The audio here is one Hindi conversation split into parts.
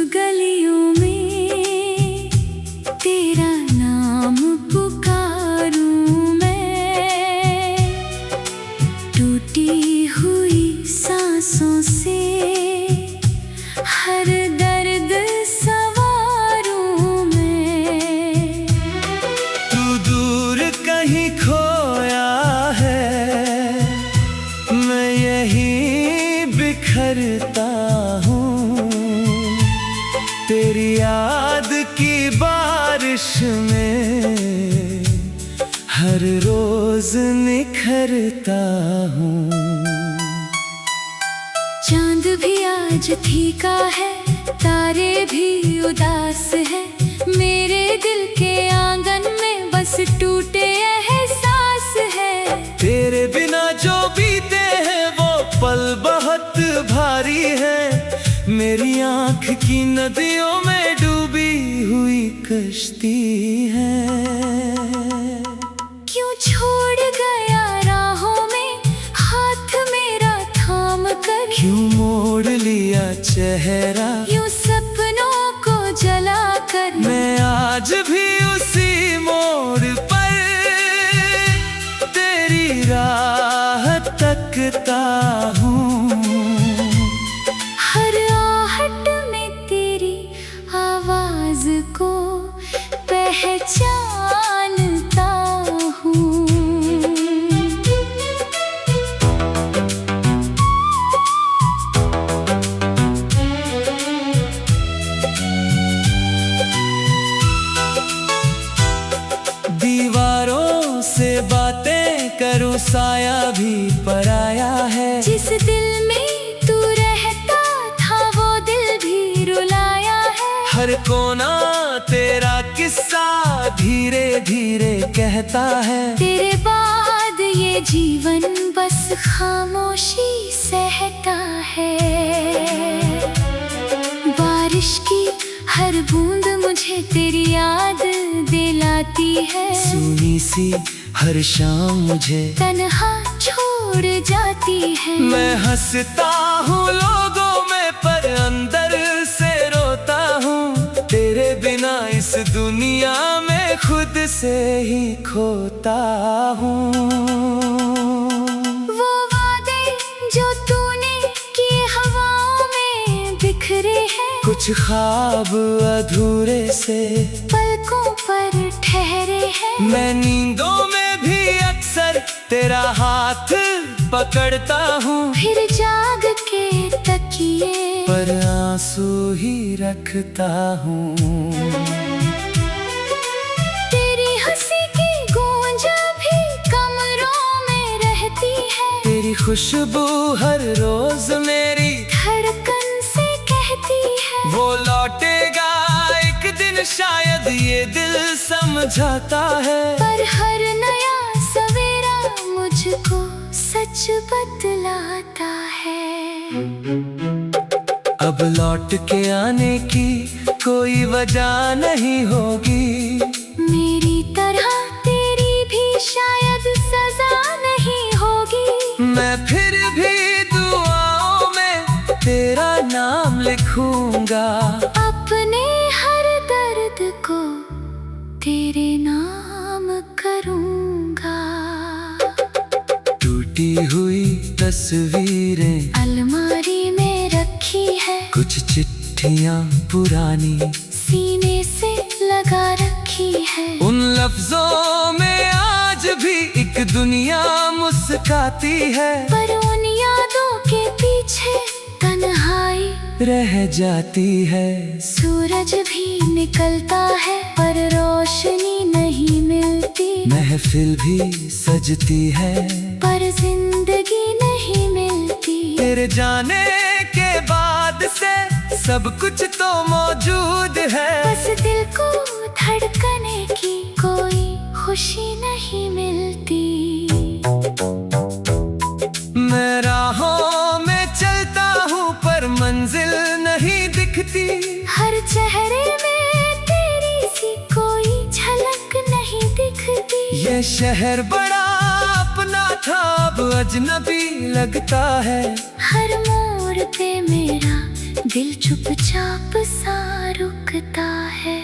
गलियों में तेरा नाम पुकारूं मैं, टूटी हुई सांसों से हर दर्द सवारूं मैं। तू दूर कहीं खोया है, मैं यहीं बिखरता हूँ। तेरी याद की बारिश में हर रोज निखरता हूँ। चांद भी आज फीका है, तारे भी उदास है, मेरे दिल के आंगन में बस टूटे एहसास है। तेरे बिना जो बीते हैं वो पल बहुत भारी है, मेरी आँख की नदियों में डूबी हुई कश्ती है। क्यों छोड़ गया राहों में हाथ मेरा थाम कर, क्यों मोड़ लिया चेहरा यूं सपनों को जला कर। मैं आज भी उसी मोड़ पर तेरी राह तकता हूँ। हर आहट में तेरी आवाज को पहचानता हूँ। दीवारों से बातें करूं साया भी पराया है, जिस दिल में तू रहता था वो दिल भी रुलाया है। हर कोना तेरा किस्सा धीरे धीरे कहता है। तेरे बाद ये जीवन बस खामोशी सहता है। बारिश की हर बूंद मुझे तेरी याद दिलाती है। सूनी सी हर शाम मुझे तन्हा छोड़ जाती है। मैं हंसता हूँ लोगों में पर अंदर से रोता हूँ। तेरे बिना इस दुनिया में खुद से ही खोता हूँ। वो वादे जो तूने किए हवाओं में बिखरे हैं, कुछ ख्वाब अधूरे से पलकों पर ठहरे हैं। मैं नींदों में भी अक्सर तेरा हाथ पकड़ता हूँ, फिर जाग के तकिए पर आंसू ही रखता हूँ। तेरी हंसी की गूंज भी कमरों में रहती है। तेरी खुशबू हर रोज मेरी धड़कन से कहती है। वो लौटेगा एक दिन शायद ये दिल समझाता है। पर हर नया सवेरा मुझको सच बतलाता है। अब लौट के आने की कोई वजह नहीं होगी, मेरी तरह तेरी भी शायद सजा नहीं होगी। मैं फिर भी दुआओं में तेरा नाम लिखूंगा। अपने हर दर्द को तेरे नाम करूंगा। टूटी हुई तस्वीरें अलमारी में रखी है, कुछ चिट्ठियां पुरानी सीने से लगा रखी है। उन लफ्जों में आज भी एक दुनिया मुस्काती है, पर उन यादों के पीछे तन्हाई रह जाती है। सूरज भी निकलता है पर रोशनी नहीं मिलती। महफिल भी सजती है पर जिंदगी नहीं मिलती। तेरे जाने के बाद से सब कुछ तो मौजूद है, बस दिल को धड़कने की कोई खुशी नहीं मिलती। मैं राहों में चलता हूँ पर मंजिल नहीं दिखती। हर चेहरे में तेरी सी कोई झलक नहीं दिखती। ये शहर बड़ा अपना था अब अजनबी लगता है। हर मोड़ पे मेरा दिल चुपचाप सा रुकता है।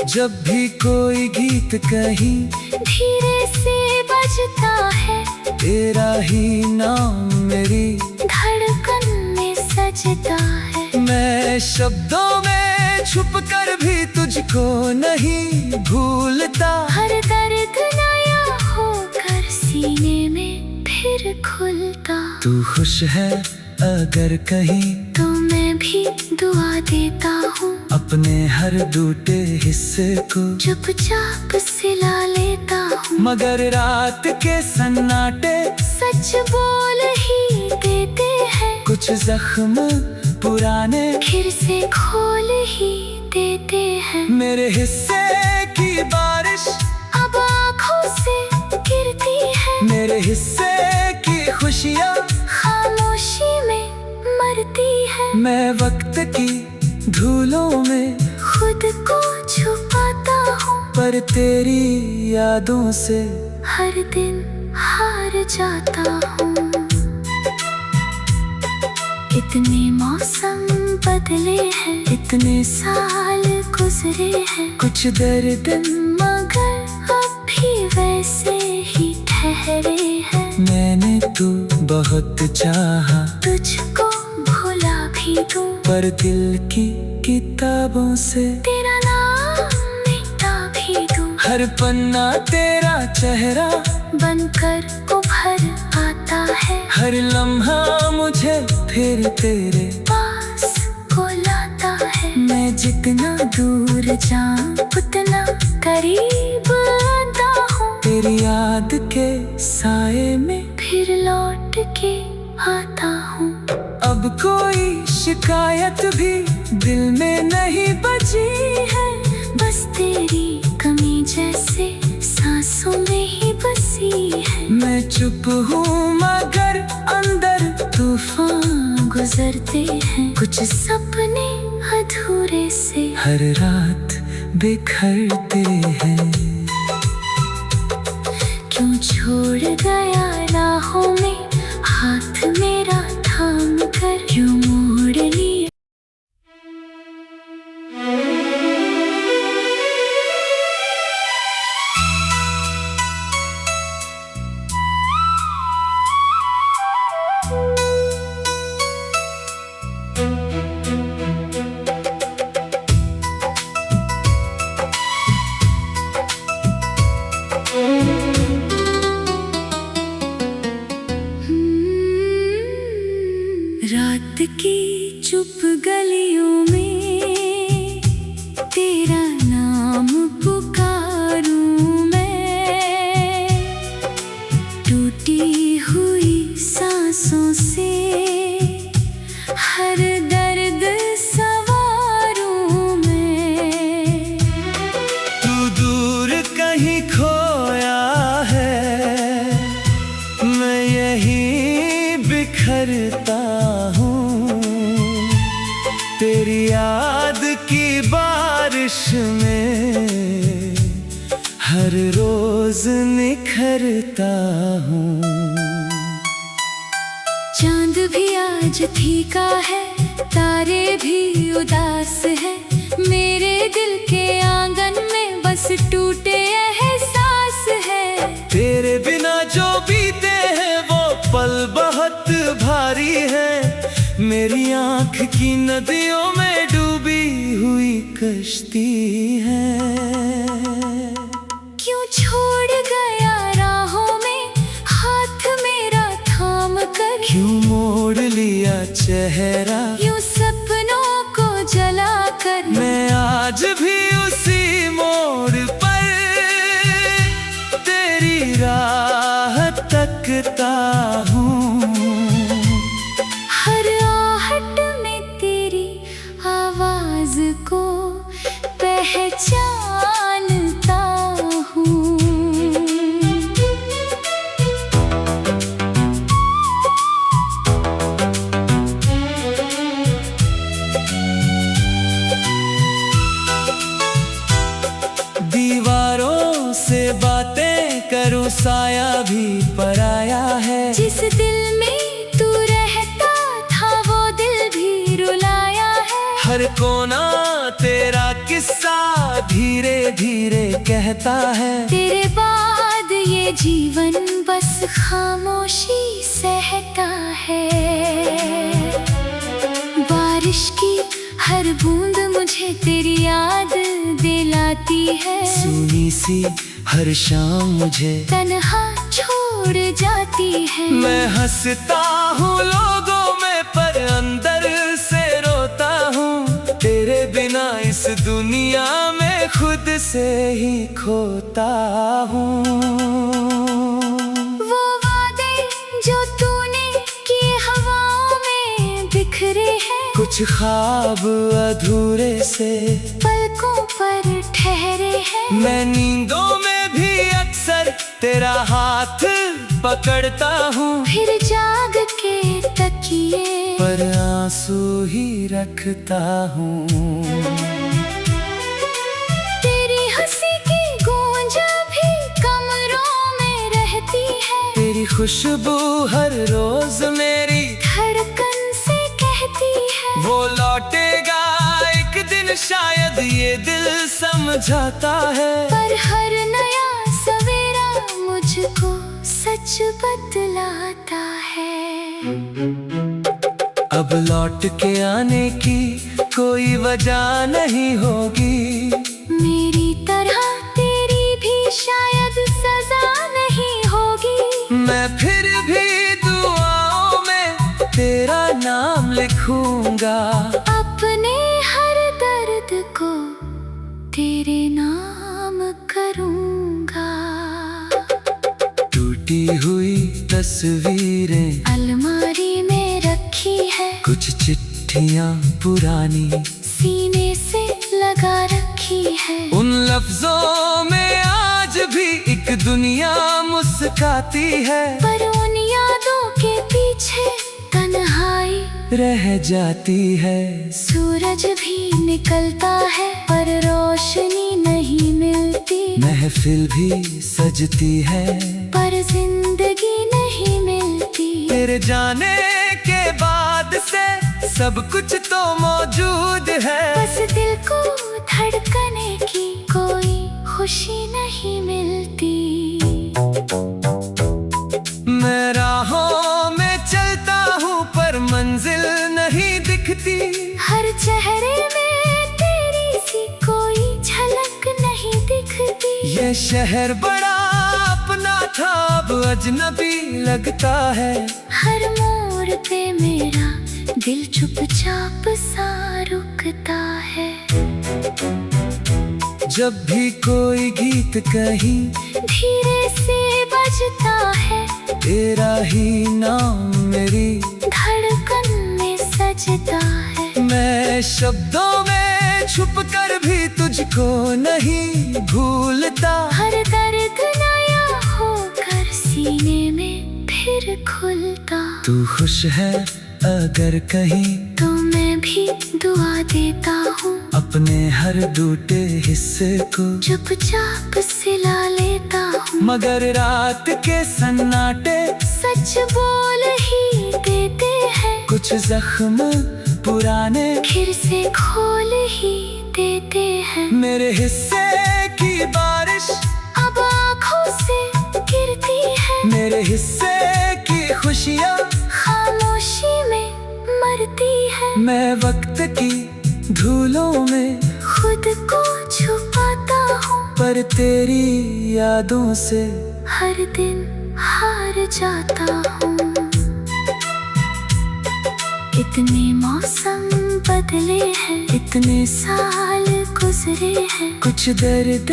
जब भी कोई गीत कहीं धीरे से बजता है, तेरा ही नाम मेरी धड़कन में सजता है। मैं शब्दों में छुप कर भी तुझको नहीं भूलता। हर दर्द नया होकर सीने में फिर खुलता। तू खुश है अगर कहीं तो मैं भी दुआ देता हूँ, अपने हर टूटे हिस्से को चुपचाप सिला लेता हूँ। मगर रात के सन्नाटे सच बोल ही देते हैं, कुछ जख्म पुराने फिर से खोल ही देते हैं। मेरे हिस्से की बारिश अब आँखों से गिरती है, मेरे हिस्से की खुशियाँ खामोशी में मरती है। मैं वक्त की धूलों में खुद को छुपाता हूँ, पर तेरी यादों से हर दिन हार जाता हूँ। इतने मौसम बदले हैं, इतने साल गुजरे हैं, कुछ दर्द मगर अब भी वैसे ही ठहरे हैं। मैंने तू बहुत चाहा, तुझको भुला भी दूं, पर दिल की किताबों से तेरा नाम मिटा भी दूं। हर पन्ना तेरा चेहरा बनकर उभर आता है, हर लम्हा मुझे फिर तेरे पास को लाता है। मैं जितना दूर जाऊं उतना करीब आता हूँ, तेरी याद के साए में फिर लौट के आता हूँ। अब कोई शिकायत भी दिल में नहीं बची है, बस तेरी कमी जैसे सांसों में ही बसी है। मैं चुप हूँ मगर अंदर तूफान गुजरते हैं, कुछ सपने अधूरे से हर रात बिखरते हैं। क्यों छोड़ गया राहों में हाथ मेरा थाम कर, क्यों मोड़ लिया। रात की चुप गलियों में तेरा नाम पुकारूं मैं, टूटी हुई सांसों से हर दर्द सवारूं मैं। तू दूर कहीं खोया है, मैं यहीं बिखरता हूँ। तेरी याद की बारिश में हर रोज निखरता हूँ। चांद भी आज फीका है, तारे भी उदास है, मेरे दिल के आंगन में बस टूटे एहसास है। तेरे बिना जो बीते हैं वो पल बहुत भारी है, मेरी आँख की नदियों में डूबी हुई कश्ती है। क्यों छोड़ गया राहों में हाथ मेरा थाम कर, क्यों मोड़ लिया चेहरा यूं सपनों को जला कर। मैं आज भी उसी मोड़ पर तेरी राह तकता हूँ। हर आहट में तेरी आवाज को पहचानता हूँ। दीवारों से बातें करूं साया भी पराया है, जिस दिल में तू रहता था वो दिल हर कोना तेरा किस्सा धीरे धीरे कहता है। तेरे बाद ये जीवन बस खामोशी सहता है। बारिश की हर बूंद मुझे तेरी याद दिलाती है। सूनी सी हर शाम मुझे तन्हा छोड़ जाती है। मैं हंसता हूँ लोगों में पर अंदर से रोता हूँ। तेरे बिना इस दुनिया में खुद से ही खोता हूँ। वो वादे जो तूने किए हवाओं में बिखरे हैं। कुछ ख्वाब अधूरे से पलकों पर ठहरे हैं। मैं नींदों में भी अक्सर तेरा हाथ पकड़ता हूँ। फिर जाग के तकिए पर आंसू ही रखता हूँ। तेरी हंसी की गूंज भी कमरों में रहती है। तेरी खुशबू हर रोज मेरी धड़कन से कहती है। वो लौटेगा एक दिन शायद ये दिल समझाता है। पर हर नया सवेरा मुझको सच बतलाता है। अब लौट के आने की कोई वजह नहीं होगी। मेरी तरह तेरी भी शायद सजा नहीं होगी। मैं फिर भी दुआओं में तेरा नाम लिखूंगा। अपने हर दर्द को तेरे नाम करूंगा। टूटी हुई तस्वीरें अलमारी में रखी है। कुछ चिट्ठियां पुरानी सीने से लगा रखी है। उन लफ्जों में आज भी एक दुनिया मुस्काती है। पर उन यादों के पीछे तन्हाई रह जाती है। सूरज भी निकलता है पर रोशनी नहीं मिलती। महफिल भी सजती है पर जिंदगी नहीं मिलती। तेरे जाने के बाद से सब कुछ तो मौजूद है। बस दिल को धड़कने की कोई खुशी नहीं मिलती। मैं राहों में चलता हूँ पर मंजिल नहीं दिखती। हर चेहरे में तेरी सी कोई झलक नहीं दिखती। ये शहर बड़ा अपना था अब अजनबी लगता है। हर मोड़ पे मेरा दिल चुपचाप सा रुकता है। जब भी कोई गीत कहीं धीरे से बजता है। तेरा ही नाम मेरी धड़कन में सजता है। मैं शब्दों में छुप कर भी तुझको नहीं भूलता। हर दर्द नया होकर सीने में फिर खुलता। तू खुश है अगर कहीं तो मैं भी दुआ देता हूँ। अपने हर टूटे हिस्से को चुपचाप सिला लेता हूँ। मगर रात के सन्नाटे सच बोल ही देते हैं। कुछ जख्म पुराने फिर से खोल ही देते हैं। मेरे हिस्से की बारिश अब आँखों से गिरती है। मेरे हिस्से की खुशियाँ खामोशी में मरती है। मैं वक्त की धूलों में खुद को छुपाता हूँ। पर तेरी यादों से हर दिन हार जाता हूँ। इतने मौसम बदले हैं। इतने साल गुजरे हैं। कुछ दर्द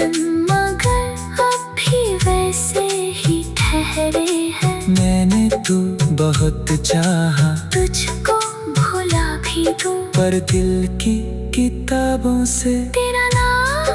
मगर अब भी वैसे ही ठहरे हैं। मैंने तू बहुत चाहा तुझको भुला भी दूं। पर दिल की किताबों से तेरा नाम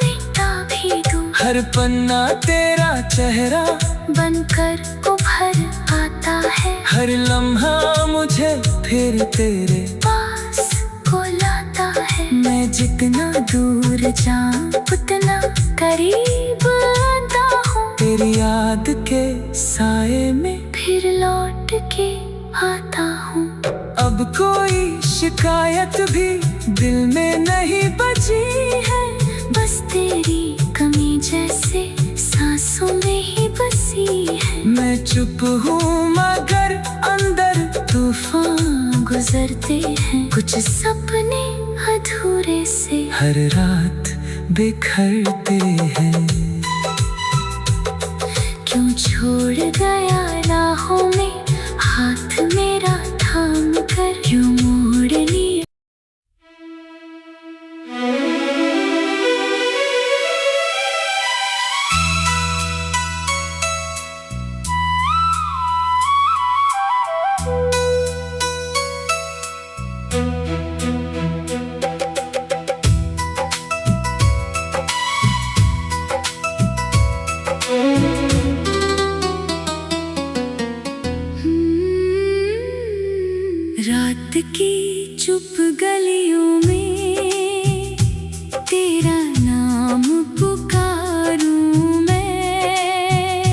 मिटा भी दूं। हर पन्ना तेरा चेहरा बनकर उभर आता है। हर लम्हा मुझे फिर तेरे पास को लाता है। मैं जितना दूर जाऊं उतना करीब आता हूँ। तेरी याद के साए में फिर लौट के आता हूँ। अब कोई शिकायत भी दिल में नहीं बची है, बस तेरी कमी जैसे सांसों में ही बसी है। मैं चुप हूँ मगर अंदर तूफान गुजरते हैं, कुछ सपने अधूरे से हर रात बिखरते हैं। क्यों छोड़ गया राहों में हाथ मेरा थाम कर, क्यों मोड़ लिया। रात की चुप गलियों में तेरा नाम पुकारूं मैं,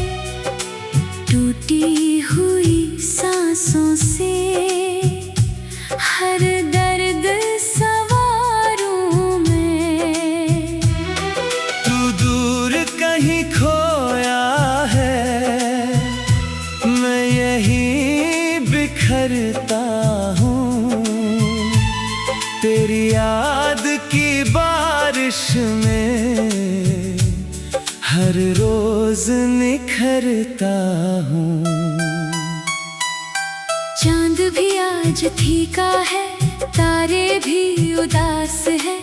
टूटी हुई सांसों से हर दर्द सवारूं मैं। तू दूर कहीं खोया है, मैं यहीं बिखरता हूँ। तेरी याद की बारिश में हर रोज निखरता हूँ। चांद भी आज फीका है, तारे भी उदास है,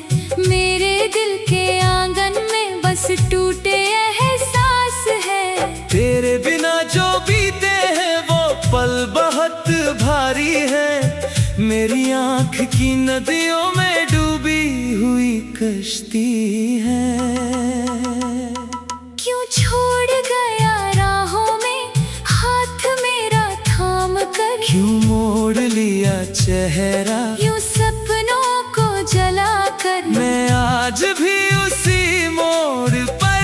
मेरे दिल के आंगन में बस टूटे एहसास है। तेरे बिना जो बीते हैं वो पल बहुत भारी है, मेरी आँख की नदियों में डूबी हुई कश्ती है। क्यों छोड़ गया राहों में हाथ मेरा थाम कर, क्यों मोड़ लिया चेहरा यूं सपनों को जला कर। मैं आज भी उसी मोड़ पर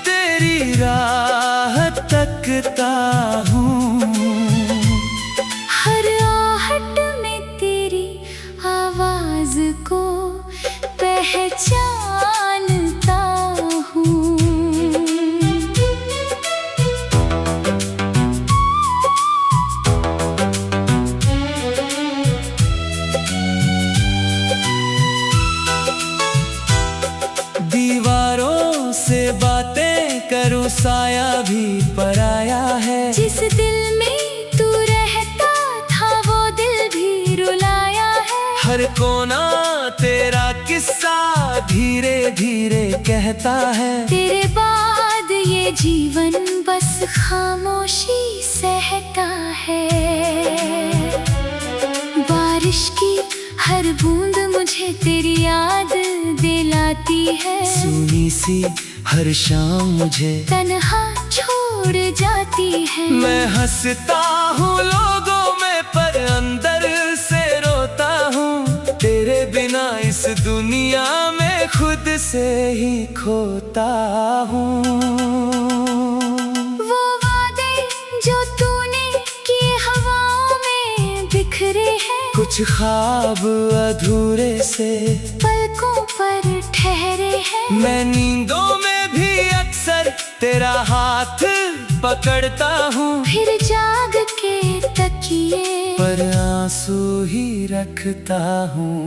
तेरी राह तकता हूँ। हर आहट में तेरी आवाज को पहचानता हूँ। दीवारों से बातें करूं साया भी पराया है, जिस दिल में तू रहता था वो दिल भी रुलाया है। हर कोना तेरा किस्सा धीरे धीरे कहता है। तेरे बाद ये जीवन बस खामोशी सहता है। बारिश की हर बूंद मुझे तेरी याद दिलाती है, सूनी सी हर शाम मुझे तन्हा छोड़ जाती है। मैं हंसता हूँ लोगों में पर अंदर से रोता हूँ, तेरे बिना इस दुनिया में खुद से ही खोता हूँ। वो वादे जो तूने किए हवाओं में बिखरे हैं, कुछ ख्वाब अधूरे से पलकों पर ठहरे हैं। मैं नींदों में भी अक्सर तेरा हाथ पकड़ता हूँ, फिर जाग के तकिए पर आंसू ही रखता हूँ।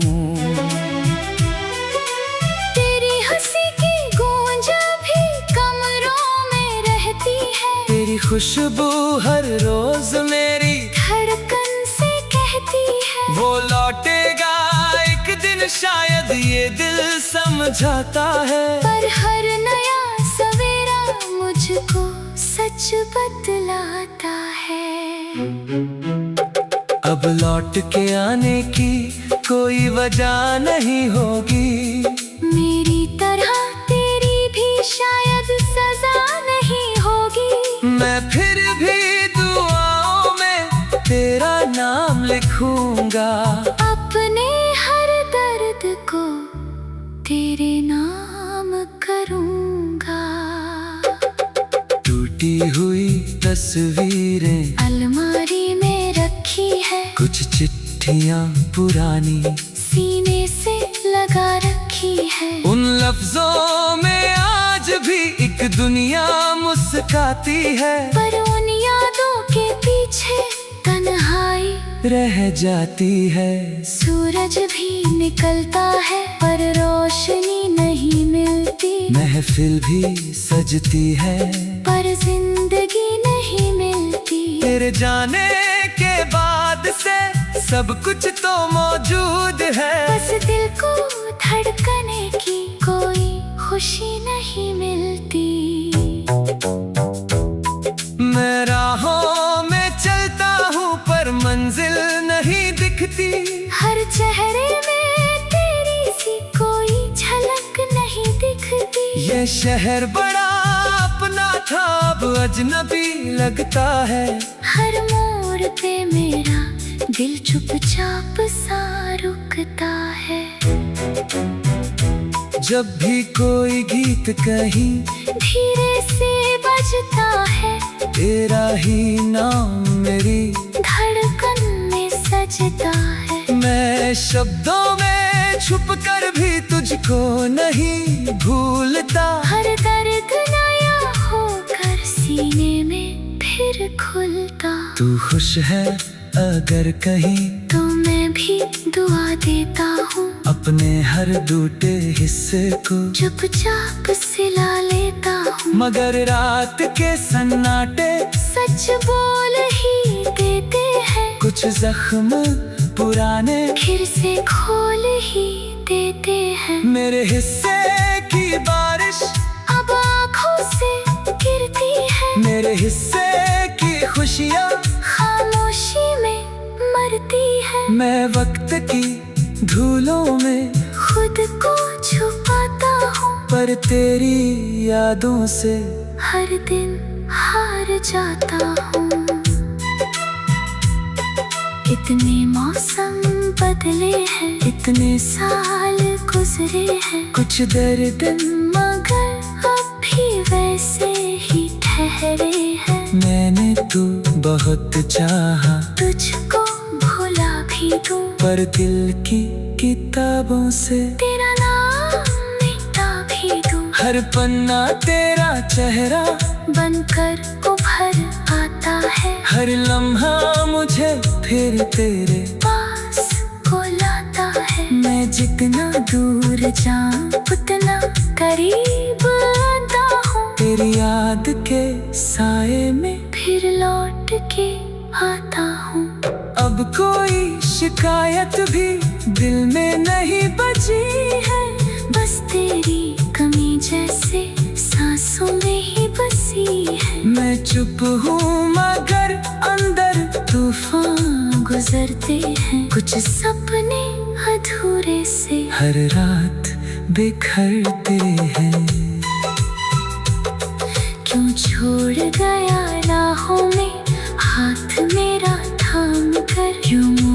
तेरी हंसी की गूंज भी कमरों में रहती है, तेरी खुशबू हर रोज मेरी धड़कन से कहती है। वो लौटेगा एक दिन शायद ये दिल समझाता है, पर हर नया सवेरा मुझको सच बतलाता है। अब लौट के आने की कोई वजह नहीं होगी, मेरी तरह तेरी भी शायद सजा नहीं होगी। मैं फिर भी दुआओं में तेरा नाम लिखूंगा, अपने हर दर्द को तेरे नाम करूंगा। टूटी हुई तस्वीरें अलमारी में रखी है, कुछ चिट्ठियां पुरानी सीने से लगा रखी है। उन लफ्जों में आज भी एक दुनिया मुस्काती है, पर उन यादों के पीछे तन्हाई रह जाती है। सूरज भी निकलता है पर रोशनी नहीं मिलती, महफिल भी सजती है पर जिंदगी नहीं मिलती। तेरे जाने के बाद से सब कुछ तो मौजूद है, बस दिल को धड़कने की कोई खुशी नहीं मिलती। मैं राहों में चलता हूँ पर मंजिल नहीं दिखती, हर चेहरे में तेरी सी कोई झलक नहीं दिखती। ये शहर बड़ा अपना था अब अजनबी लगता है, हर मोड़ पे मेरा दिल चुपचाप सा रुकता है। जब भी कोई गीत कहीं धीरे से बजता है, तेरा ही नाम मेरी धड़कन में सजता है। मैं शब्दों में छुप कर भी तुझको नहीं भूलता, हर दर्द नया होकर सीने में फिर खुलता। तू खुश है अगर कहीं तो मैं भी दुआ देता हूँ, अपने हर टूटे हिस्से को चुपचाप सिला लेता हूँ। मगर रात के सन्नाटे सच बोल ही देते हैं, कुछ जख्म पुराने फिर से खोल ही देते हैं। मेरे हिस्से की बारिश अब आँखों से गिरती है, मेरे हिस्से की खुशियाँ खामोशी में मरती है। मैं वक्त की धूलों में खुद को छुपाता हूँ, पर तेरी यादों से हर दिन हार जाता हूँ। इतने मौसम बदले हैं, इतने साल गुजरे हैं, कुछ दर्द मगर अब भी वैसे ही ठहरे हैं। मैंने तू बहुत चाहा, तुझको भुला भी दूं, पर दिल की किताबों से तेरा नाम मिटा भी दूं। हर पन्ना तेरा चेहरा बनकर उभर आता है, हर लम्हा मुझे फिर तेरे पास को लाता है। मैं जितना दूर जाऊं उतना करीब आता हूँ, तेरी याद के साए में फिर लौट के आता हूँ। अब कोई शिकायत भी दिल में नहीं बची है, बस तेरी कमी जैसे सांसों में ही बसी है। मैं चुप हूँ मगर अंदर तूफान गुजरते हैं, कुछ सपने अधूरे से हर रात बिखरते हैं। क्यों छोड़ गया राहों में हाथ मेरा थाम कर, यूं